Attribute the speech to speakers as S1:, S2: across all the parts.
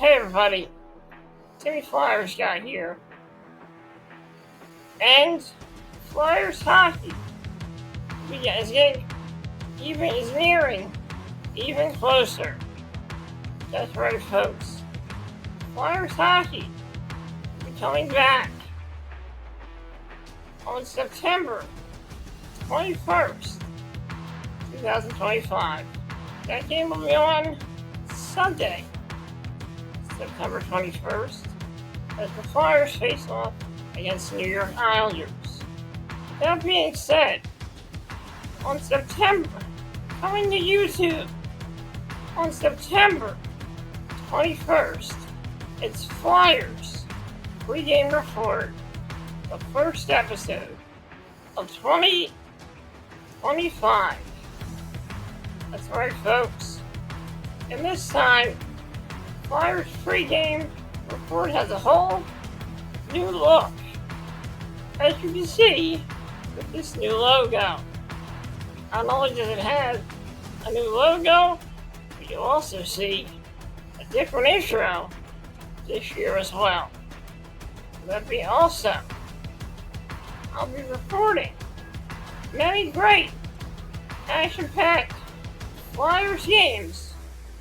S1: Hey everybody, Timmy Flyersguy here, and Flyers hockey is nearing even closer. That's right, folks. Flyers hockey will be coming back on September 21st, 2025. That game will be on Sunday, September 21st, as the Flyers face off against the New York Islanders. That being said, on September, coming to YouTube, on September 21st, it's Flyers pregame report, the first episode of 2025. That's right, folks. And this time, Flyers pregame report has a whole new look, as you can see with this new logo. Not only does it have a new logo, but you'll also see a different intro this year as well. That being also, I'll be reporting many great action-packed Flyers games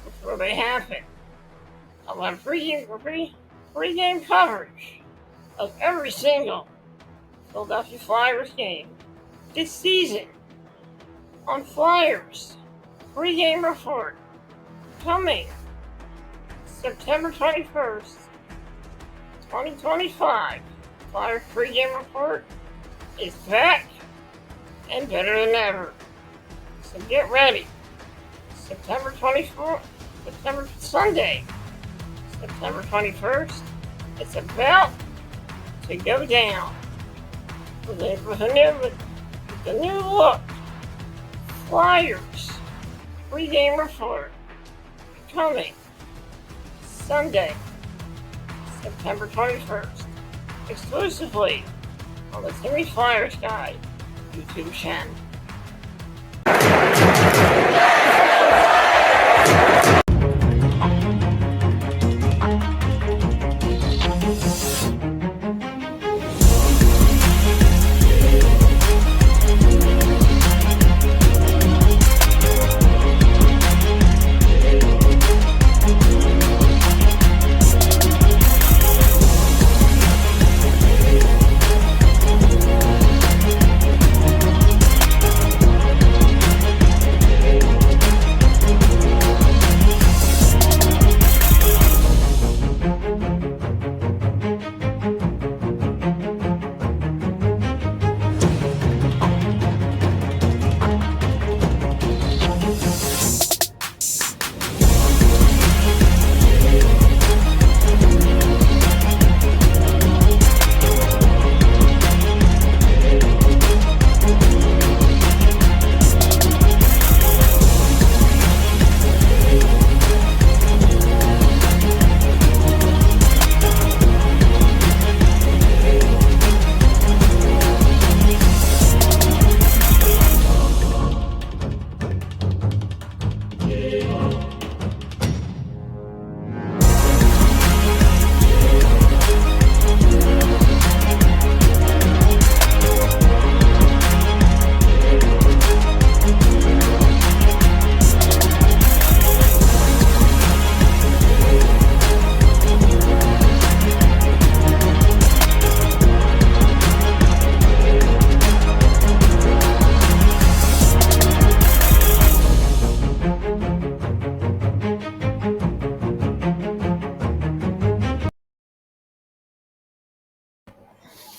S1: before they happen. I'll have pregame coverage of every single Philadelphia Flyers game this season on Flyers pregame report coming September 21st, 2025. Flyers pregame report is back and better than ever. So get ready. September 24th, Sunday, September 21st, it's about to go down with the new look Flyers pregame report coming Sunday, September 21st, exclusively on the Timmy Flyersguy YouTube channel.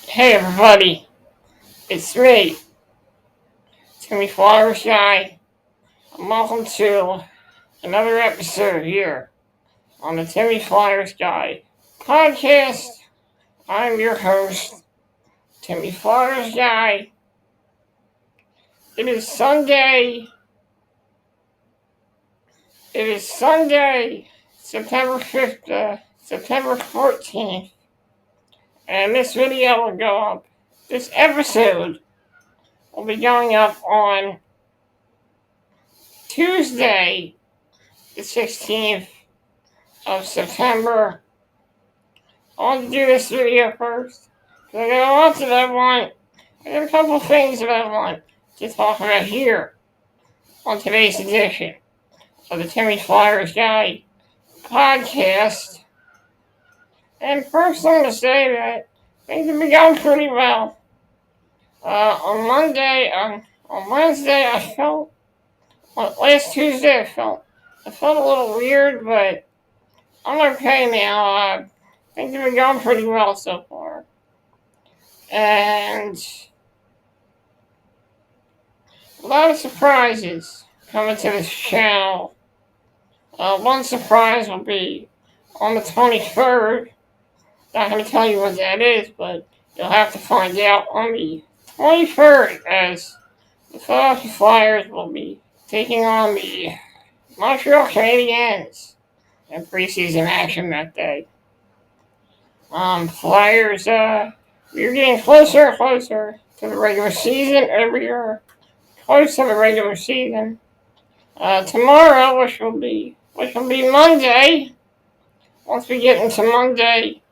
S1: Hey everybody, it's me, Timmy Flyersguy, and welcome to another episode here on the Timmy Flyersguy podcast. I'm your host, Timmy Flyersguy. It is Sunday, September 5th, September 14th. And this video will go up, this episode will be going up on Tuesday, the 16th of September. I want to do this video first, because I got lots that I got a couple of things that I want to talk about here on today's edition of the Timmy Flyersguy podcast. And first, I'm going to say that things have been going pretty well. On Wednesday, last Tuesday, I felt a little weird, but I'm okay now. Things have been going pretty well so far. And a lot of surprises coming to this channel. One surprise will be on the 23rd. Not going to tell you what that is, but you'll have to find out on the 23rd, as the Fedotov Flyers will be taking on the Montreal Canadiens in preseason action that day. Flyers, we're getting closer and closer to the regular season every year. Close to the regular season. Tomorrow, which will be Monday, once we get into Monday,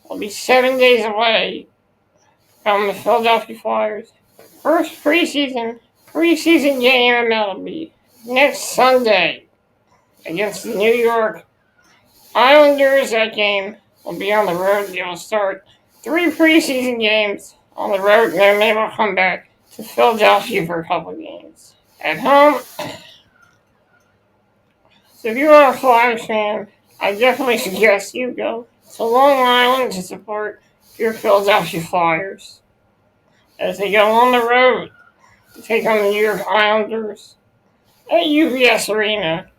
S1: we'll be 7 days away from the Philadelphia Flyers' first preseason game, and that'll be next Sunday against the New York Islanders. That game will be on the road. They'll start 3 preseason games on the road, and then they will come back to Philadelphia for a couple games at home. So if you are a Flyers fan, I definitely suggest you go to Long Island to support your Philadelphia Flyers as they go on the road to take on the New York Islanders at UBS Arena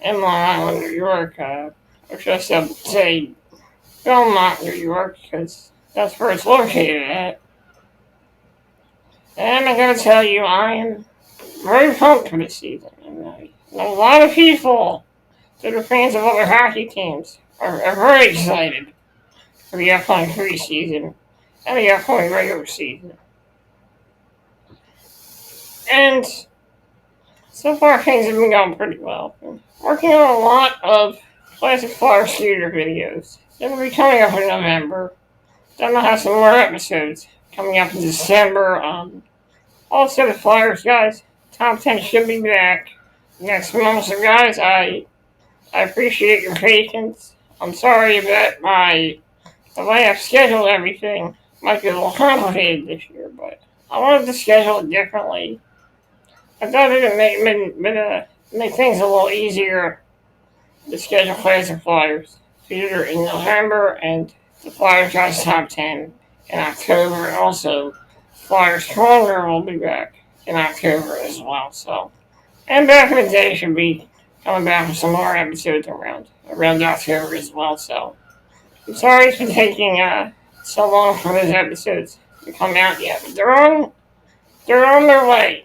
S1: in Long Island, New York. Or should I say Belmont, New York, because that's where it's located at. And I gotta tell you, I am very pumped for this season. And a lot of people that are fans of other hockey teams are very excited for the upcoming preseason and the upcoming regular season. And so far, things have been going pretty well. I'm working on a lot of classic Flyers theater videos that will be coming up in November. Then I'll have some more episodes coming up in December. Also, the Flyers guys, top 10 should be back next month. So, guys, I appreciate your patience. I'm sorry about the way I've scheduled everything. Might be a little complicated this year, but I wanted to schedule it differently. I thought it would make things a little easier to schedule Classic Flyers theater in November and the Flyers guys top 10 in October. And also, Flyers Corner will be back in October as well. So, and Back in the Day should be coming back with some more episodes around October as well. So, I'm sorry it's been taking so long for those episodes to come out yet, but they're on their way.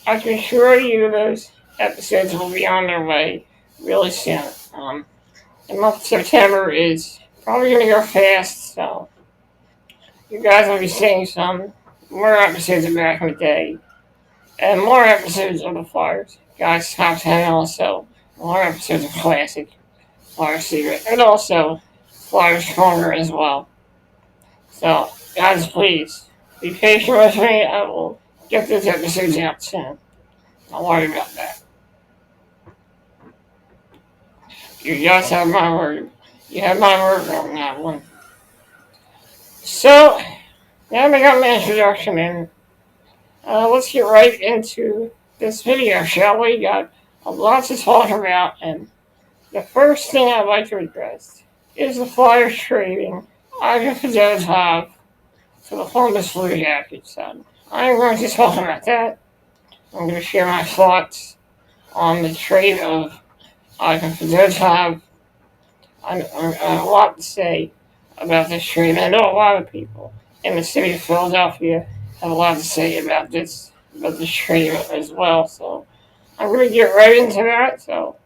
S1: I can assure you those episodes will be on their way really soon. The month of September is probably going to go fast, so you guys will be seeing some more episodes of Back in the Day and more episodes of the Flyers guys top 10, and also more episodes of Classic Flyers Secret, and also Flyers Corner as well. So, guys, please be patient with me. I will get those episodes out soon. Don't worry about that. You guys have my word. You have my word on that one. So, now we got my introduction in. Let's get right into this video, shall we? Got a lot to talk about, and the first thing I'd like to address is the Flyers trading Ivan Fedotov to the Columbus Blue Jackets. I'm going to talk about that. I'm going to share my thoughts on the trade of Ivan Fedotov. I have a lot to say about this trade. I know a lot of people in the city of Philadelphia have a lot to say about this trade as well. So I'm going to get right into that. So,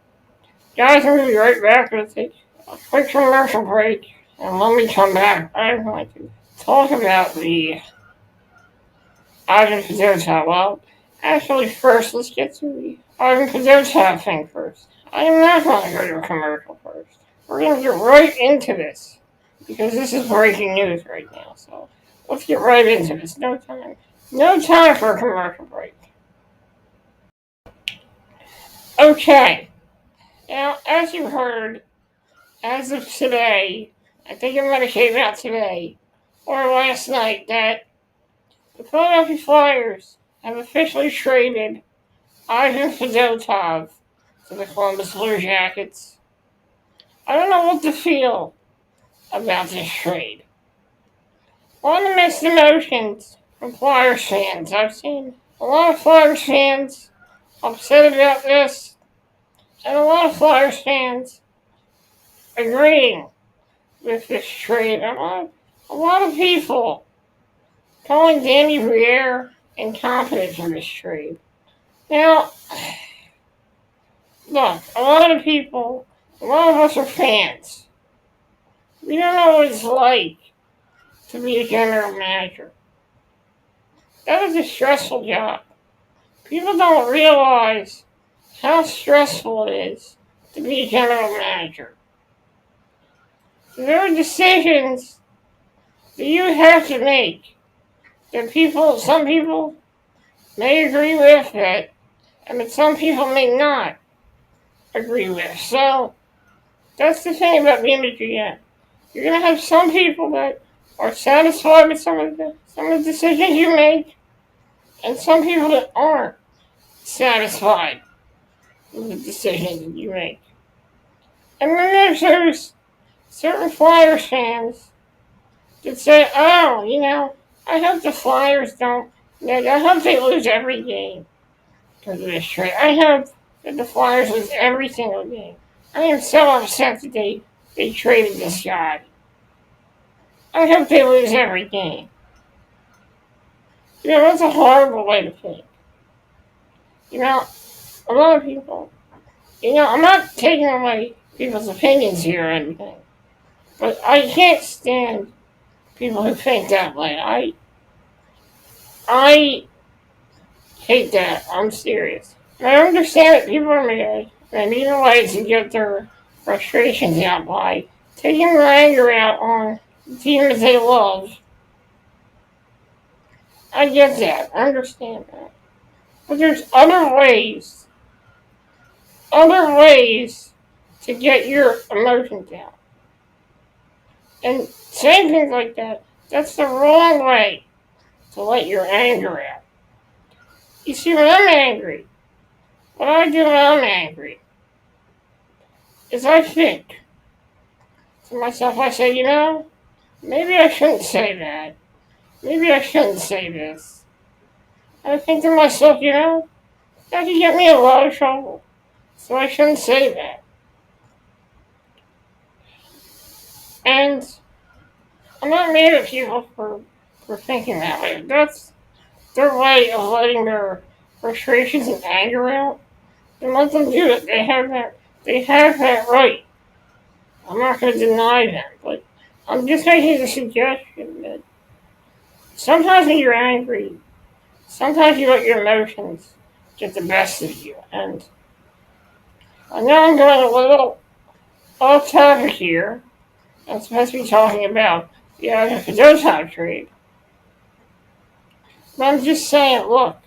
S1: guys, I'm going to be right back. I'm going to take a quick commercial break. And when we come back, I'm going to talk about the Ivan Fedotov. Well, actually, first, let's get to the Ivan Fedotov thing first. I am not going to go to a commercial first. we're going to get right into this because this is breaking news right now. So let's get right into this. No time for a commercial break. Okay. Now, as you heard, as of today, I think it might have came out today or last night that the Philadelphia Flyers have officially traded Ivan Fedotov to the Columbus Blue Jackets. I don't know what to feel about this trade. A lot of mixed emotions from Flyers fans. I've seen a lot of Flyers fans upset about this, and a lot of Flyers fans agreeing with this trade. A lot of people calling Danny Briere incompetent in this trade. Now, look, a lot of us are fans. We don't know what it's like to be a general manager. That is a stressful job. People don't realize how stressful it is to be a general manager. There are decisions that you have to make that some people may agree with it, and that some people may not agree with. So, that's the thing about being a GM. You're going to have some people that are satisfied with some of the decisions you make, and some people that aren't satisfied with the decisions that you make. And then there's certain Flyers fans that say, oh, I hope the Flyers I hope they lose every game because of this trade. I hope that the Flyers lose every single game. I am so upset that they traded this guy. I hope they lose every game. That's a horrible way to think. A lot of people, I'm not taking away people's opinions here or anything, but I can't stand people who think that way. I hate that. I'm serious. And I understand that people are mad and need a way to get their frustrations out by taking their anger out on the team that they love. I get that. I understand that. But there's other ways to get your emotions out. And saying things like that, that's the wrong way to let your anger out. You see, when I'm angry, what I do when I'm angry is I think to myself, I say, maybe I shouldn't say that. Maybe I shouldn't say this. And I think to myself, that could get me in a lot of trouble. So I shouldn't say that. And I'm not mad at people for thinking that way. That's their way of letting their frustrations and anger out. And let them do it. They have that right. I'm not going to deny them, but I'm just making the suggestion that sometimes when you're angry, sometimes you let your emotions get the best of you. And I know I'm going a little off topic here. I'm supposed to be talking about the Fedotov trade. But I'm just saying, look,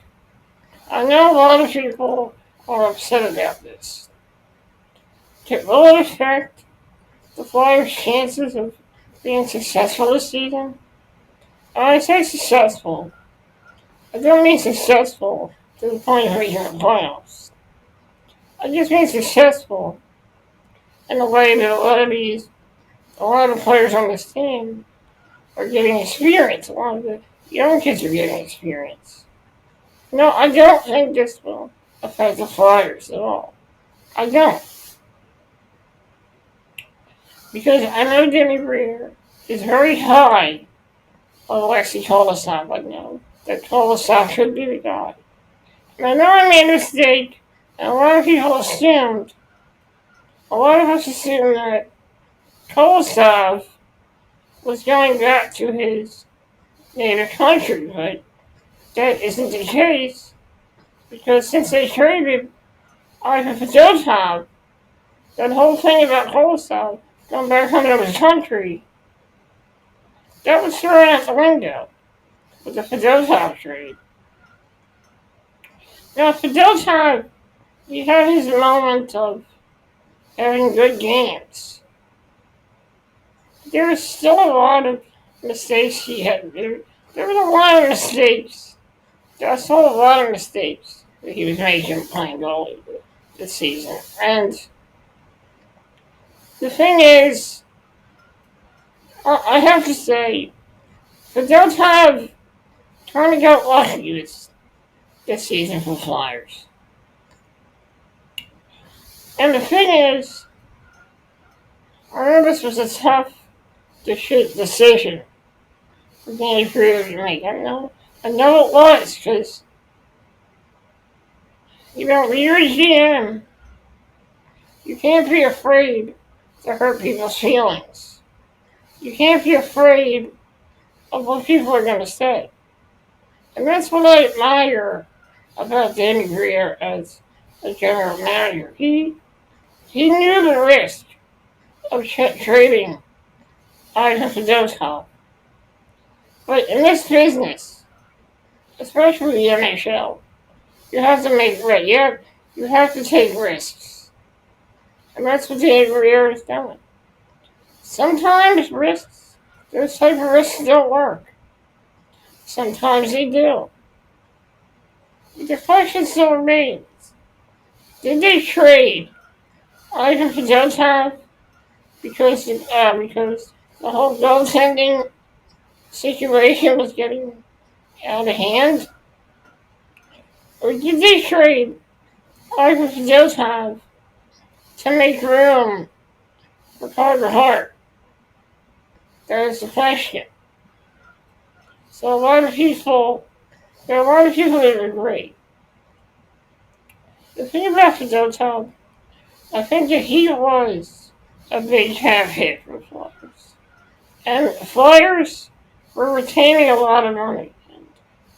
S1: I know a lot of people are upset about this. Will it affect the Flyers' chances of being successful this season? When I say successful, I don't mean successful to the point of making the playoffs. I just mean successful in the way that a lot of players on this team are getting experience. A lot of the young kids are getting experience. No, I don't think this will affect the Flyers at all. I don't. Because I know Danny Briere is very high on Alexei Kolosov. I know that Kolosov should be the guy. And I know I made a mistake, and a lot of us assumed that Kolosov was going back to his native country, but that isn't the case, because since they traded Ivan Fedotov, that whole thing about Kolosov going back home to his country, that was thrown out the window with the Fedotov trade. Now, Fedotov, he had his moment of having good games. There was still a lot of mistakes he had. There was a lot of mistakes. There was still a lot of mistakes that he was making playing goalie this season. And the thing is, I have to say, Fedotov kind of got lucky this season for Flyers. And the thing is, I know this was a tough decision for Danny Freezer to make. I know it was, because, when you're a GM, you can't be afraid to hurt people's feelings. You can't be afraid of what people are going to say. And that's what I admire about Danny Greer as a general manager. He knew the risk of trading Ivan Fedotov. But in this business, especially the NHL, you have to you have to take risks. And that's what Danny Greer is doing. Sometimes those type of risks don't work. Sometimes they do. The question still remains, did they trade Ivan Fedotov because the whole goaltending situation was getting out of hand? Or did they trade Ivan Fedotov to make room for Carter Hart? That is the question. So there are a lot of people that agree. The thing about Fedotov, I think that he was a big cap hit for Flyers. And Flyers were retaining a lot of money. And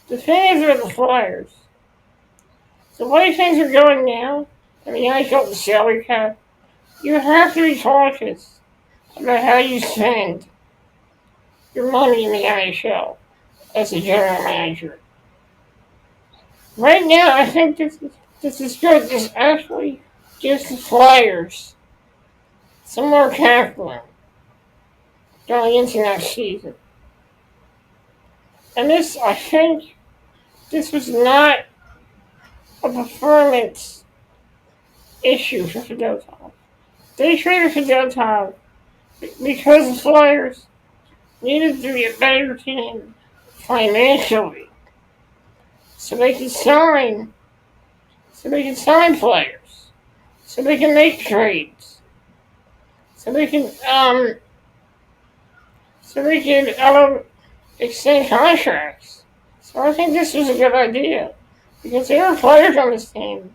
S1: the thing is with the Flyers, the way things are going now, I mean, I got the salary cap, you have to be cautious about how you spend your money in the NHL as a general manager. Right now, I think this is good. This actually gives the Flyers some more capital going into next season. And I think this was not a performance issue for Fedotov. They traded Fedotov because the Flyers needed to be a better team financially, so they can sign players, so they can make trades, so they can extend contracts. So I think this was a good idea, because there are players on this team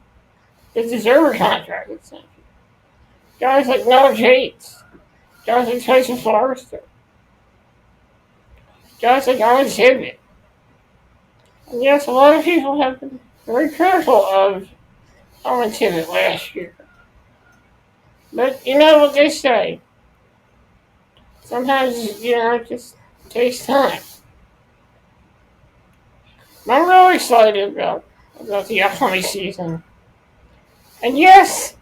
S1: that deserve a contract extension. Guys like Noah Cates, guys like Tyson Forrester, guys like Alan Tibbett. And yes, a lot of people have been very critical of Alan Tibbett last year. But you know what they say. Sometimes, it just takes time. I'm really excited about the upcoming season. And yes,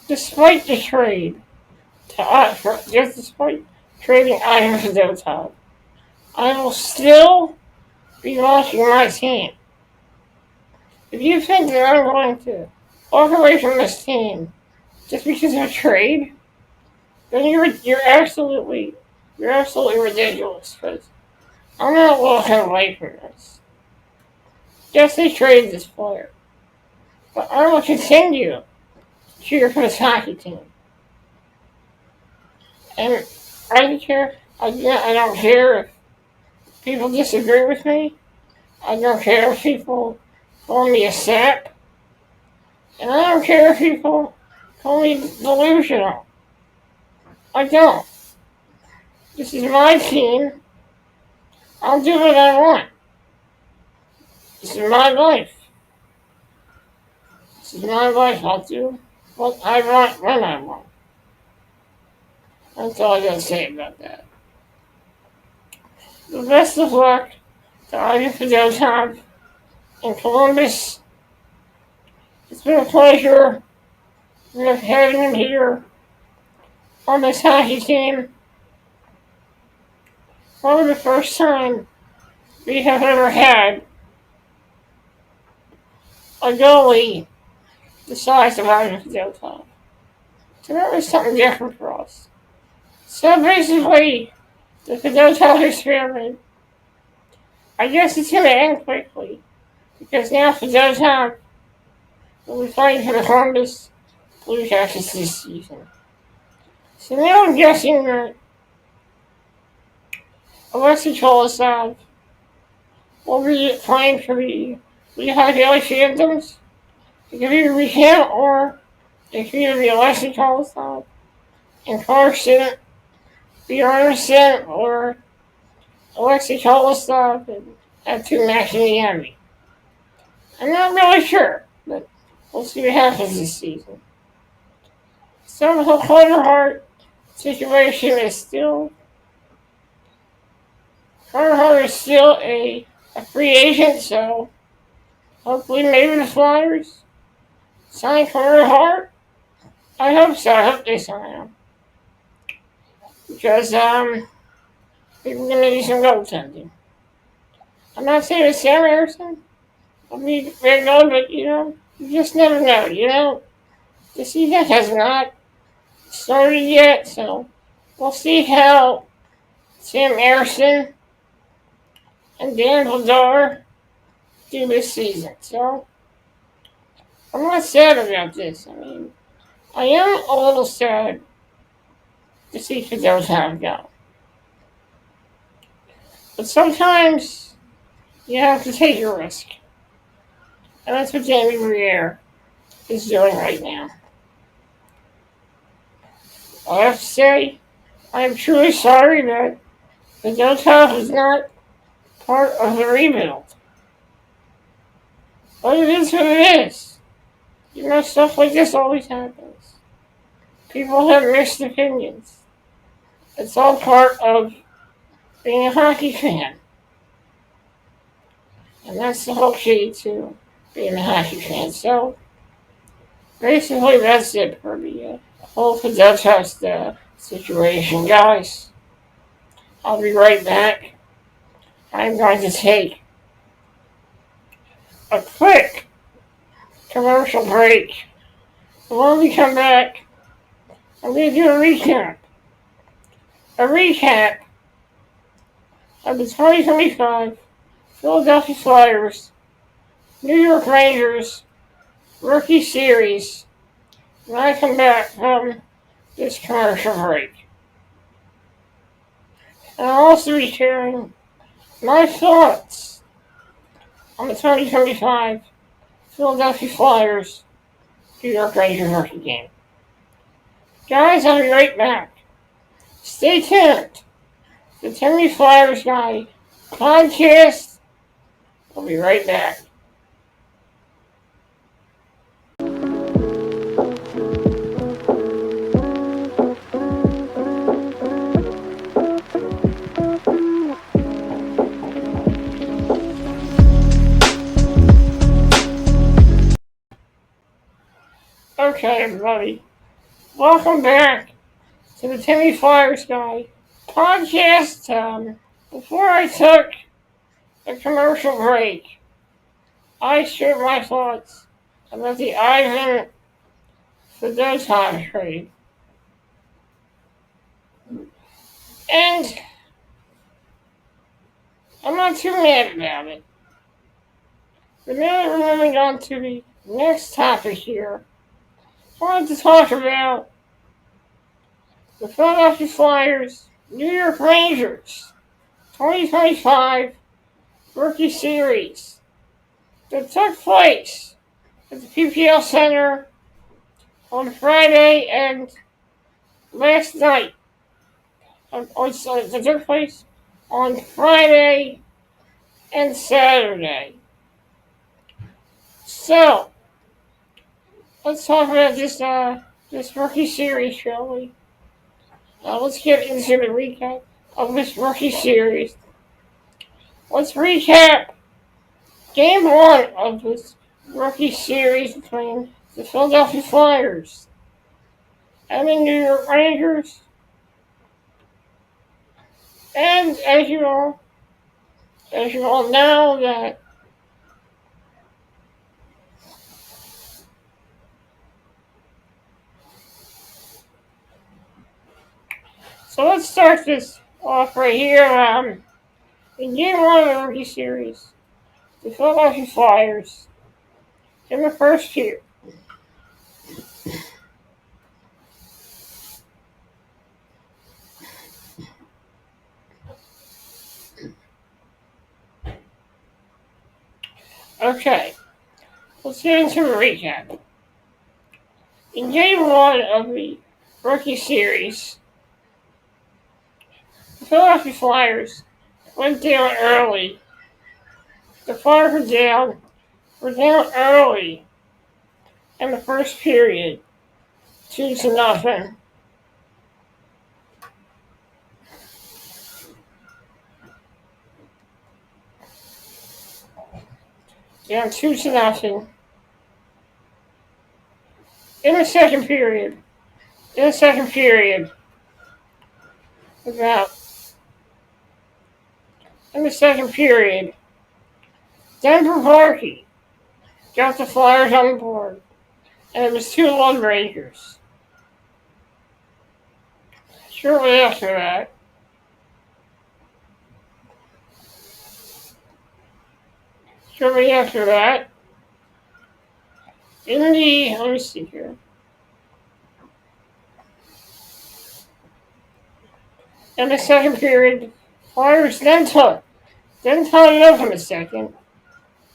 S1: despite the trade, despite trading Ivan Fedotov, I will still be watching my team. If you think that I'm going to walk away from this team just because of a trade, then you're absolutely ridiculous. Because I'm not walking away from this. Yes, they traded this player, but I will continue to cheer for this hockey team. And I don't care. I don't care if people disagree with me. I don't care if people call me a sap. And I don't care if people call me delusional. I don't. This is my team. I'll do what I want. This is my life. This is my life. I'll do what I want when I want. That's all I gotta say about that. The best of luck to Ivy Fedotov in Columbus. It's been a pleasure having him here on this hockey team. Probably the first time we have ever had a goalie the size of Ivy Fedotov. So that was something different for us. So basically, the Fedotov experiment, I guess it's going to end quickly because now Fedotov will be playing for the Columbus Blue Jackets this season. So now I'm guessing that Alexei Cholasov will be playing for the Lehigh Valley Phantoms. It could either be him or it could either be Alexei Cholasov and Carson Bjornsson or Alexei Cholasov and have two matches in the Army. I'm not really sure, but we'll see what happens this season. So the Clutterheart situation is still Clutterheart is still a free agent, so hopefully maybe the Flyers sign Clutterheart. I hope so. I hope they sign him. Because people are gonna need some goaltending. I'm not saying it's Sam Harrison. I mean very good, but you just never know. The season has not started yet, so we'll see how Sam Harrison and Dan Vladar do this season. So I'm not sad about this. I mean, I am a little sad to see Fedotov go. But sometimes you have to take a risk. And that's what Jamie Briere is doing right now. I have to say, I am truly sorry that Fedotov is not part of the rebuild. But it is what it is. Stuff like this always happens. People have mixed opinions. It's all part of being a hockey fan. And that's the whole key to being a hockey fan. So, basically that's it for the whole Fedotov situation. Guys, I'll be right back. I'm going to take a quick commercial break. When we come back, I'm going to do a recap. A recap of the 2025 Philadelphia Flyers, New York Rangers Rookie Series when I come back from this commercial break. And I'll also be sharing my thoughts on the 2025 Philadelphia Flyers New York Rangers rookie game. Guys, I'll be right back. Stay tuned. The Timmy Flyersguy podcast. I'll be right back. Okay, everybody. Welcome back to the Timmy Flyersguy podcast. Before I took a commercial break, I shared my thoughts about the Ivan Fedotov trade. And I'm not too mad about it. But now that we're moving on to the next topic here, I wanted to talk about the Philadelphia Flyers New York Rangers 2025 Rookie Series that took place at the PPL Center on Friday and last night. That took place on Friday and Saturday. So, let's talk about this rookie series, shall we? Now let's get into the recap of this rookie series. Let's recap Game 1 of this rookie series between the Philadelphia Flyers and the New York Rangers. And as you all know that so let's start this off right here. In Game 1 of the rookie series, the Philadelphia Flyers in the first period. Okay, let's get into the recap. In Game 1 of the rookie series, the Philadelphia Flyers went down early. The Flyers were down early in the first period, 2-0. Down 2-0. In the second period, Denver Varkey got the Flyers on the board, and it was 2-1 Rangers. Shortly after that, let me see here. In the second period, Flyers then tied it up in the second.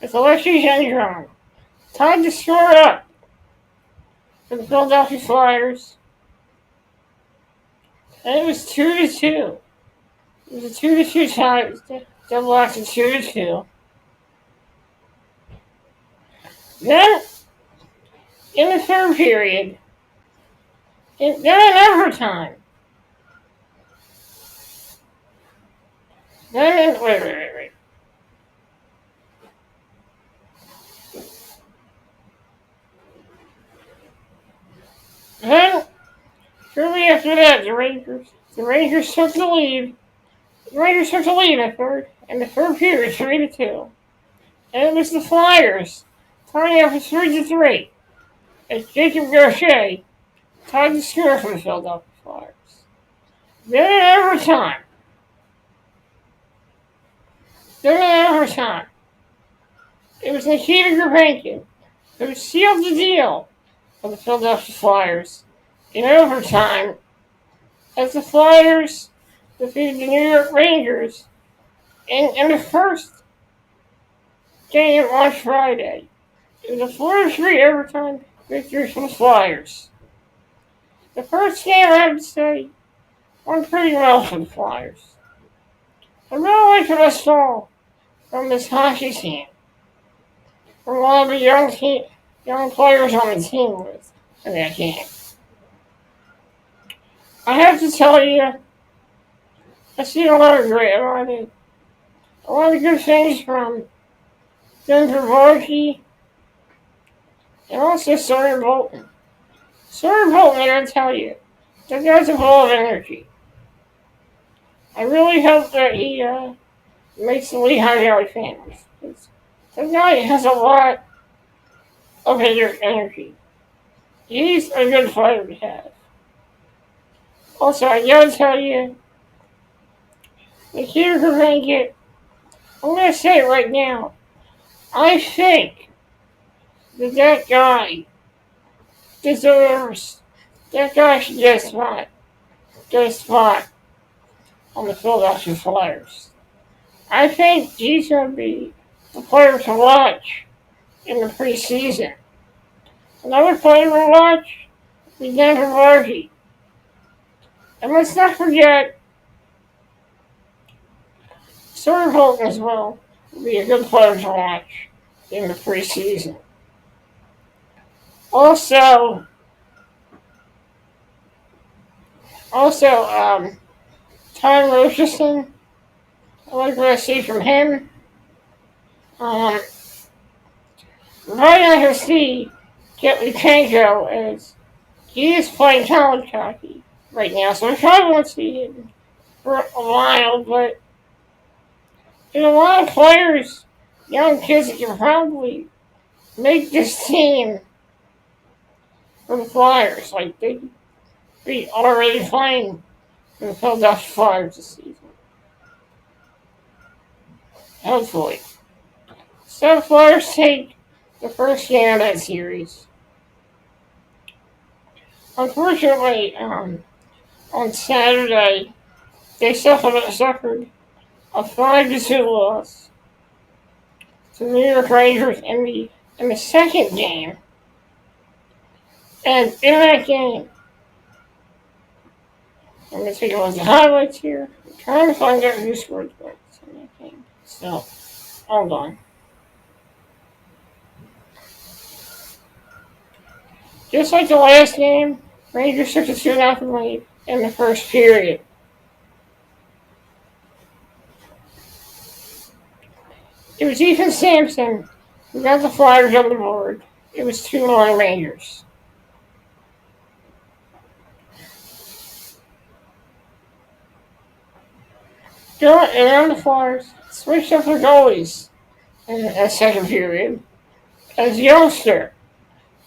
S1: With Alexei Gendron tied the score up for the Philadelphia Flyers. And it was 2-2. It was a 2-2 tie. It was double after 2-2. Then, in the third period, then in overtime, wait. Then, shortly after that, the Rangers took the lead. The Rangers took the lead in the third period, 3-2. And it was the Flyers tying up for 3-3 as Jacob Gaucher tied the score for the Philadelphia Flyers. Then in overtime, it was Nikita Gurbankin who sealed the deal for the Philadelphia Flyers in overtime as the Flyers defeated the New York Rangers in the first game on Friday. It was a 4-3 overtime victory for the Flyers. The first game, I have to say, went pretty well for the Flyers. I really liked what I saw from this hockey team, from one of the young players on the team in that game. I have to tell you, I see a lot of good things from Denver Varkey and also Sawyer Bolton. Sawyer Bolton, I gotta tell you, that guy's full of energy. I really hope that he makes the Lehigh Valley famous. That guy has a lot of energy. He's a good player to have. Also, I gotta tell you, Nikita Gurbankin, I'm gonna say it right now. I think that guy deserves, that guy should get a spot on the Philadelphia Flyers. I think he's going to be the player to watch in the preseason. Another player to watch is Denver Varkey. And let's not forget, Sawyer Bolton as well will be a good player to watch in the preseason. Also, Also, Tom Rocherson, I like what I see from him. Um, right on his feet, Jet Luchenko is he is playing college hockey right now, so I probably won't see him for a while, but there's a lot of players, young kids that can probably make this team for the Flyers. Like, they could be already playing for the Philadelphia Flyers this season. Hopefully. So the Flyers take the first game of that series. Unfortunately, on Saturday, they suffered a 5-2 loss to the New York Rangers in the second game. And in that game, I'm going to take a look at the highlights here. I'm trying to find out who scored the goals in that game. So, hold on. Just like the last game, Rangers took a 2-0 lead in the first period. It was Ethan Sampson who got the Flyers on the board. It was 2-1 Rangers. And the Flyers switched up their goalies in the second period. As youngster,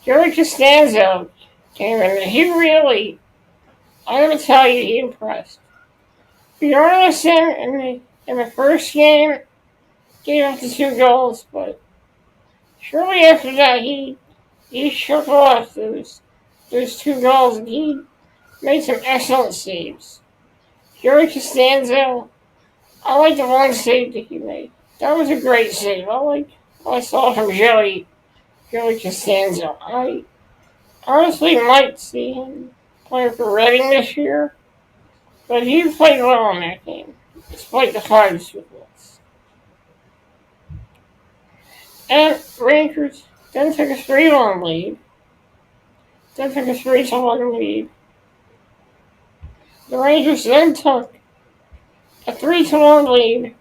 S1: Joey Costanzo came in and he really, I gotta tell you, he impressed. Bjornsson in the first game gave up the 2 goals, but shortly after that he shook off those 2 goals and he made some excellent saves. Joey Costanzo, I like the one save that he made. That was a great save. I like what I saw from Joey Costanzo. I honestly might see him playing for Reading this year, but he played well in that game, despite the 5-2 loss. And Rangers then took a 3-1 lead. Then took a 3-1 lead. The Rangers then took a 3-1 lead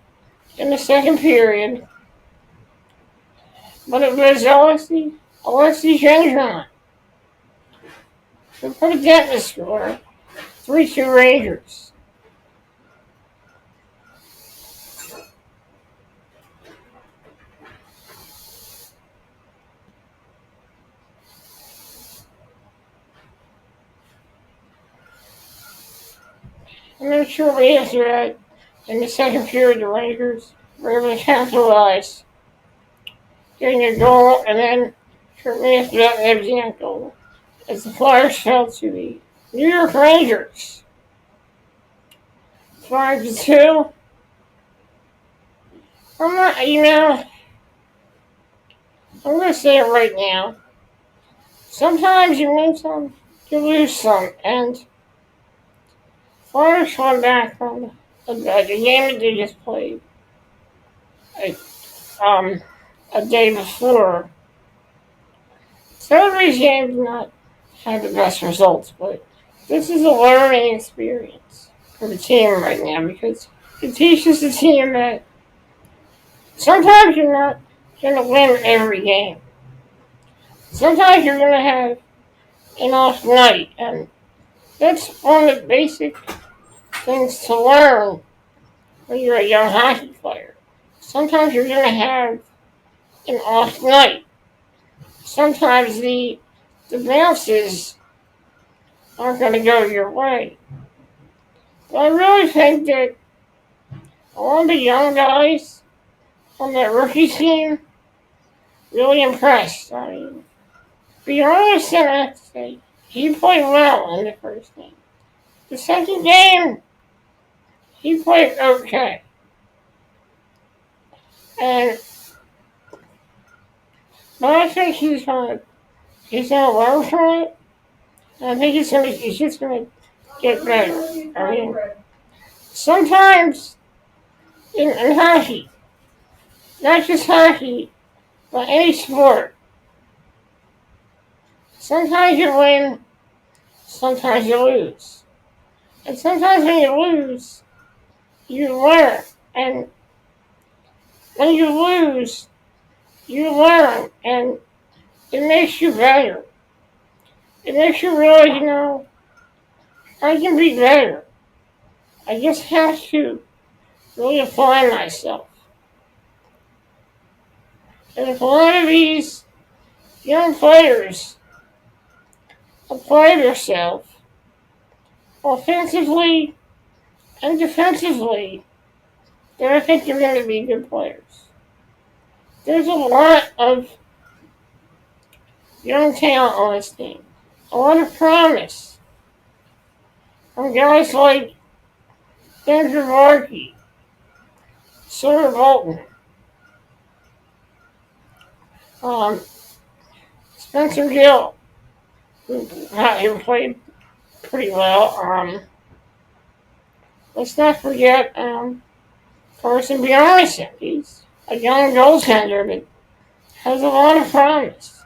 S1: in the second period, but it was Alexei Gendron who put a dent in the score. 3-2 Rangers. And then shortly after that, in the second period, the Rangers were able to capitalize, getting a goal, and then shortly after that, an empty goal, as the Flyers fell to the New York Rangers. 5-2. I'm going to say it right now. Sometimes you win some, you lose some, and Flyers won back from the game that they just played a day before. Some of these games did not have the best results, but this is a learning experience for the team right now because it teaches the team that sometimes you're not going to win every game. Sometimes you're going to have an off night, and that's one of the basic things to learn when you're a young hockey player. Sometimes you're going to have an off night. Sometimes the bounces aren't going to go your way. But I really think that all the young guys on that rookie team really impressed. I mean, be honest, I have to say, he played well in the first game. The second game, he played okay. But I think he's gonna learn from it. And I think he's just gonna get better. I mean, sometimes in hockey, not just hockey, but any sport, sometimes you win, sometimes you lose. And sometimes when you lose, you learn. And when you lose, you learn. And it makes you better. It makes you realize, I can be better. I just have to really apply myself. And if a lot of these young players apply themselves offensively and defensively, then I think you're going to be good players. There's a lot of young talent on this team. A lot of promise from guys like Denver Varkey, Sawyer Bolton, um, Spencer Gill, who played pretty well. Let's not forget Carson Bjarnason. He's a young goaltender that has a lot of promise.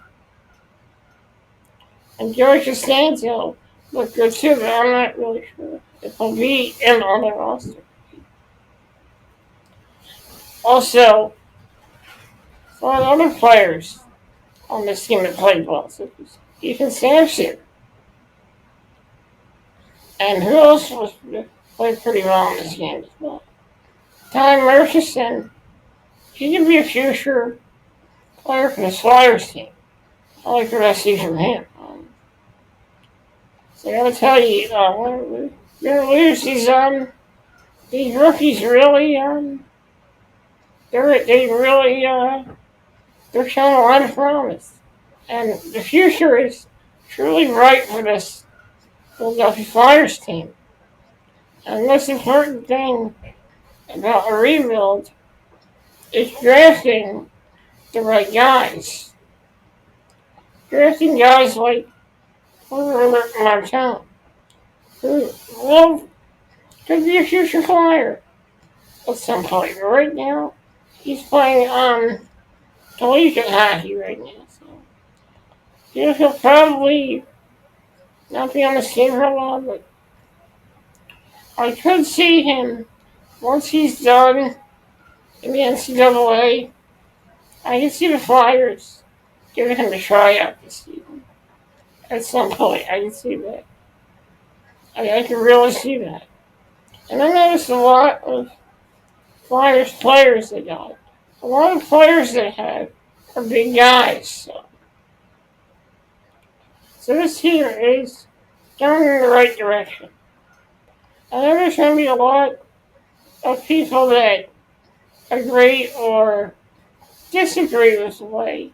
S1: And George Costanzo looked good too, but I'm not really sure if he'll be in on the roster. Also, a lot of other players on this team that played well, such as Ethan Sampson. And who else played pretty well in this game as well? Ty Murchison. He could be a future player for the Flyers team. I like what I see from him. So I gotta tell you, we're gonna lose these rookies. Really, they're showing a lot of promise, and the future is truly bright for this Philadelphia Flyers team. And the most important thing about a rebuild is drafting the right guys. Drafting guys like Robert Martin, who could be a future Flyer at some point. But right now, he's playing collegiate hockey right now. So he'll probably not be on the team for a while, but I could see him once he's done in the NCAA. I can see the Flyers giving him a tryout this season. At some point, I can see that. I can really see that. And I noticed a lot of Flyers players they got. A lot of players they have are big guys. So this team is going in the right direction. I know there's going to be a lot of people that agree or disagree with the way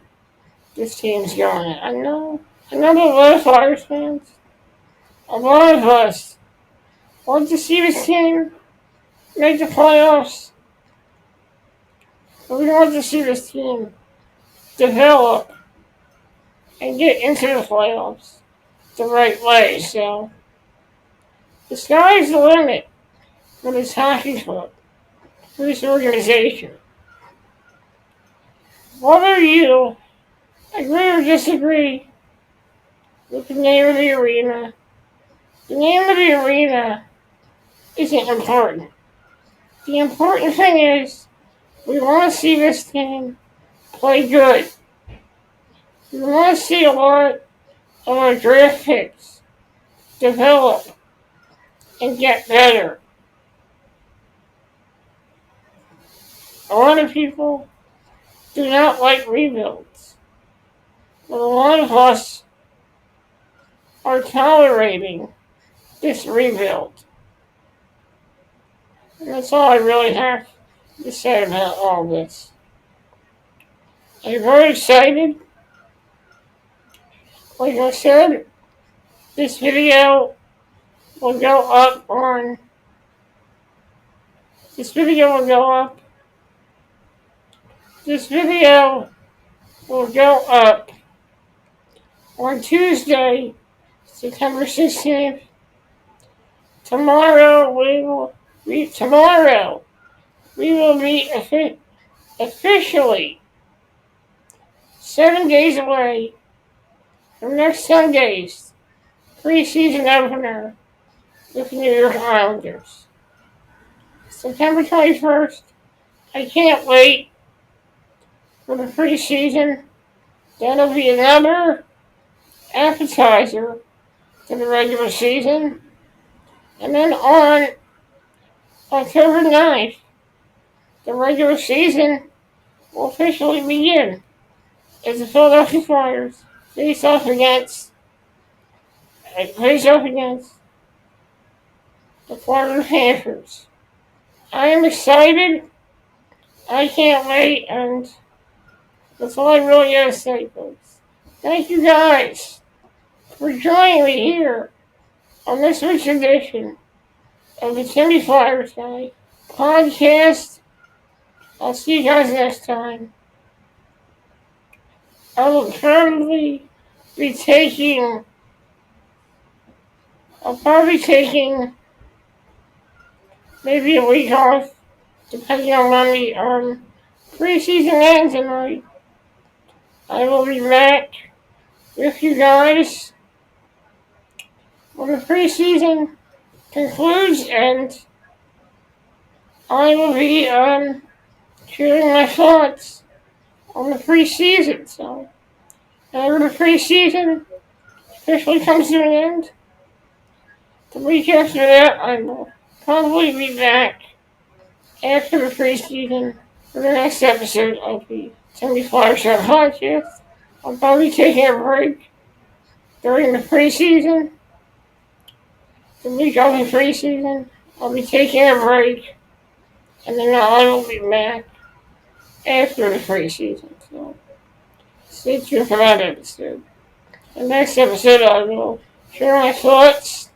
S1: this team's going. I know that a lot of Flyers fans, a lot of us, want to see this team make the playoffs. But we want to see this team develop and get into the playoffs the right way. So the sky's the limit for this hockey club, for this organization. Whether you agree or disagree with the name of the arena, the name of the arena isn't important. The important thing is we want to see this team play good. We want to see a lot of our draft picks develop and get better. A lot of people do not like rebuilds, but a lot of us are tolerating this rebuild. And that's all I really have to say about all this. I'm very excited. Like I said, this video will go up on. This video will go up. This video will go up on Tuesday, September 16th. Tomorrow we will be officially 7 days away from next Sunday's preseason opener with the New York Islanders. September 21st, I can't wait for the preseason. That'll be another appetizer to the regular season. And then on October 9th, the regular season will officially begin as the Philadelphia Flyers face off against the Florida Panthers. I am excited. I can't wait, and that's all I really gotta say, folks. Thank you guys for joining me here on this week's edition of the Timmy Flyersguy podcast. I'll see you guys next time. I will probably be taking, maybe a week off, depending on when the preseason ends, and I will be back with you guys when the preseason concludes, and I will be sharing my thoughts on the preseason. So, whenever the preseason officially comes to an end, the week after that, I will probably be back after the preseason for the next episode of the Timmy Flyersguy podcast. I'll probably be taking a break during the preseason. The week of the preseason, I'll be taking a break, and then I will be back after the preseason. So, stay tuned for that episode. The next episode, I will share my thoughts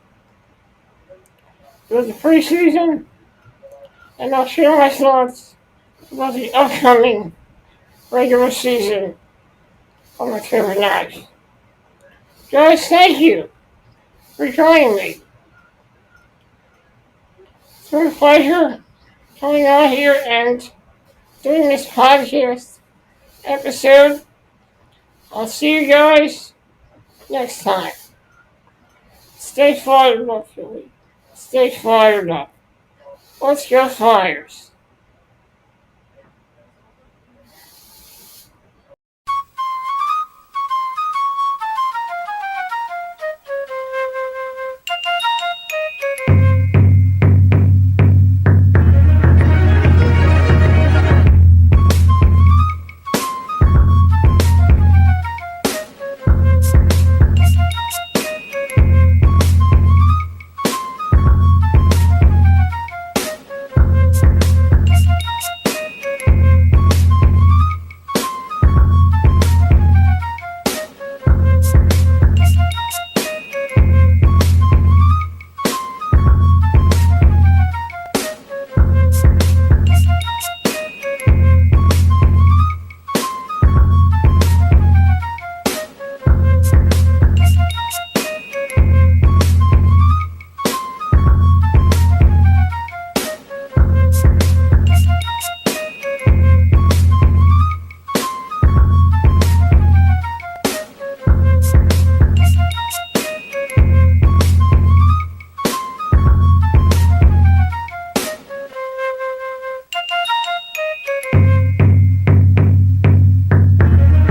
S1: about the preseason, and I'll share my thoughts about the upcoming regular season on October 9th. Guys, thank you for joining me. It's been a pleasure coming out here and doing this podcast episode. I'll see you guys next time. Stay fired up, Philly. Stay fired up. Let's go Flyers.